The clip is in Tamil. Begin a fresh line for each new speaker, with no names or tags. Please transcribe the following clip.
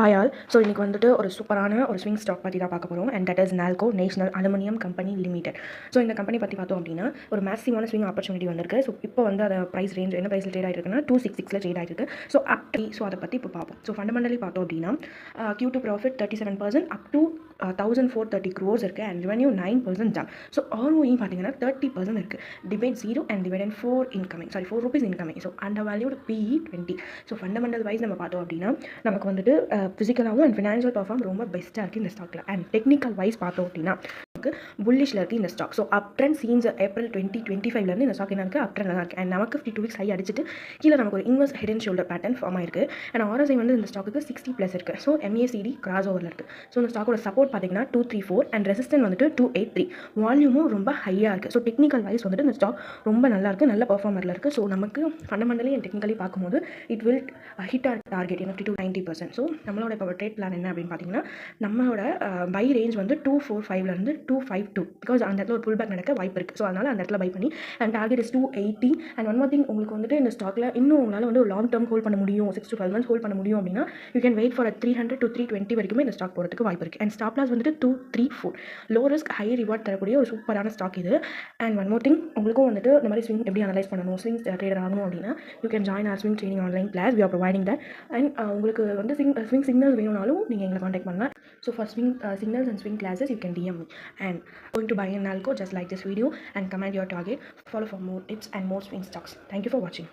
Hi all. ஸோ இன்றைக்கி வந்துட்டு ஒரு சூப்பரான ஒரு ஸ்விங் ஸ்டாக் பற்றி தான் பார்க்க போகிறோம். And that is Nalco national aluminium company limited. So இந்த கம்பெனி பற்றி பார்த்தோம் அப்படின்னா ஒரு மேசிவான ஸ்விங் ஆப்பர்ச்சுனிட்டி வந்திருக்கு. ஸோ இப்போ வந்து அதை ப்ரைஸ் ரேஞ்ச் என்ன ப்ரைஸில் ட்ரேட் ஆகிருக்குன்னா 266 ட்ரேட் ஆகிருக்கு. ஸோ ஸோ அதை பற்றி இப்போ பார்ப்போம். ஸோ ஃபண்டமெண்டலி பார்த்தோம் அப்படின்னா Q2 profit 37% up to 1430 crores இருக்குது and revenue 9% jump. So ROE பார்த்தீங்கன்னா 30% இருக்குது. டிவைட் 0 அண்ட் டிவைட் 4 incoming 4 rupees incoming. So under valued PE 20. So fundamental wise நம்ம பார்த்தோம் அப்படின்னா நமக்கு வந்துட்டு ஃபிசிக்கலாகவும் அண்ட் ஃபினான்ஷியல் பர்ஃபார்ம் ரொம்ப பெஸ்ட்டாக இருக்குது இந்த ஸ்டாக்கில். அண்ட் டெக்னிக்கல் வைஸ் பார்த்தோம் அப்படின்னா புல்லிஷில் இருக்குது இந்த stock. So up trend seems April 2025 இந்த ஸ்டாக் என்ன இருக்குது, அப் ட்ரெண்டில் தான் இருக்குது. அண்ட் நமக்கு 52 weeks ஹை அடிச்சுட்டு கீழே நமக்கு ஒரு inverse head and shoulder pattern form ஆயிருக்கு. அண்ட் RSI வந்து இந்த ஸ்டாக்கு 60+ இருக்குது. ஸோ MACD கிராஸ் ஓவரில் இருக்குது. ஸோ இந்த ஸ்டாக்கோட சப்போர்ட் பார்த்தீங்கன்னா 234 அண்ட் ரெசிஸ்டன்ட் வந்துட்டு 283. வால்யூமும் ரொம்ப ஹையாக இருக்குது. ஸோ டெக்னிக்கல் வைஸ் வந்துட்டு இந்த ஸ்டாக் ரொம்ப நல்லா இருக்குது, நல்ல பர்ஃபார்மரில் இருக்குது. ஸோ நமக்கு ஃபண்டமெண்டலி அண்ட் டெக்னிக்கலி பார்க்கும்போது it will hit or target NFT to 90%. So நம்மளோட இப்போ ட்ரேட் பிளான் என்ன அப்படின்னு பார்த்தீங்கன்னா நம்மளோட பை ரேஞ்ச் வந்து 245 252 பிகாஸ் அந்த இடத்துல ஒரு புல் பேக் நடக்க வாய்ப்பு இருக்குது. ஸோ அதனால் அந்த இடத்துல பை பண்ணி and target is 280. And one more thing, உங்களுக்கு வந்துட்டு இந்த ஸ்டாக்கில் இன்னும் உங்களால் வந்து ஒரு லாங் டேர்ம் ஹோல்ட் பண்ண முடியும், 6 to 12 months ஹோல்ட் பண்ண முடியும் அப்படின்னா you can wait for 300 to 320 வரைக்குமே இந்த ஸ்டாக் போகிறதுக்கு வாய்ப்பு இருக்குது. அண்ட் ஸ்டாப் லாஸ் வந்துட்டு 234. லோ ரிஸ்க் ஹை ரிவார்ட் தரக்கூடிய ஒரு சூப்பரான ஸ்டாக் இது. அண்ட் ஒன் மோர் திங், உங்களுக்கும் வந்துட்டு இந்த மாதிரி ஸ்விங் எப்படி அனலைஸ் பண்ணணும், ஸ்விங் ட்ரேடர் ஆகணும் அப்படின்னா you can join our swing training online class. We are providing that. And உங்களுக்கு வந்து ஸ்விங் சிக்னல்ஸ் வேணும்னாலும் நீங்கள் எங்களை காண்டாக்ட் பண்ணலாம். So for swing signals and swing classes you can DM me. And going to buy in Nalco, just like this video and comment your target. Follow for more tips and more swing stocks. Thank you for watching.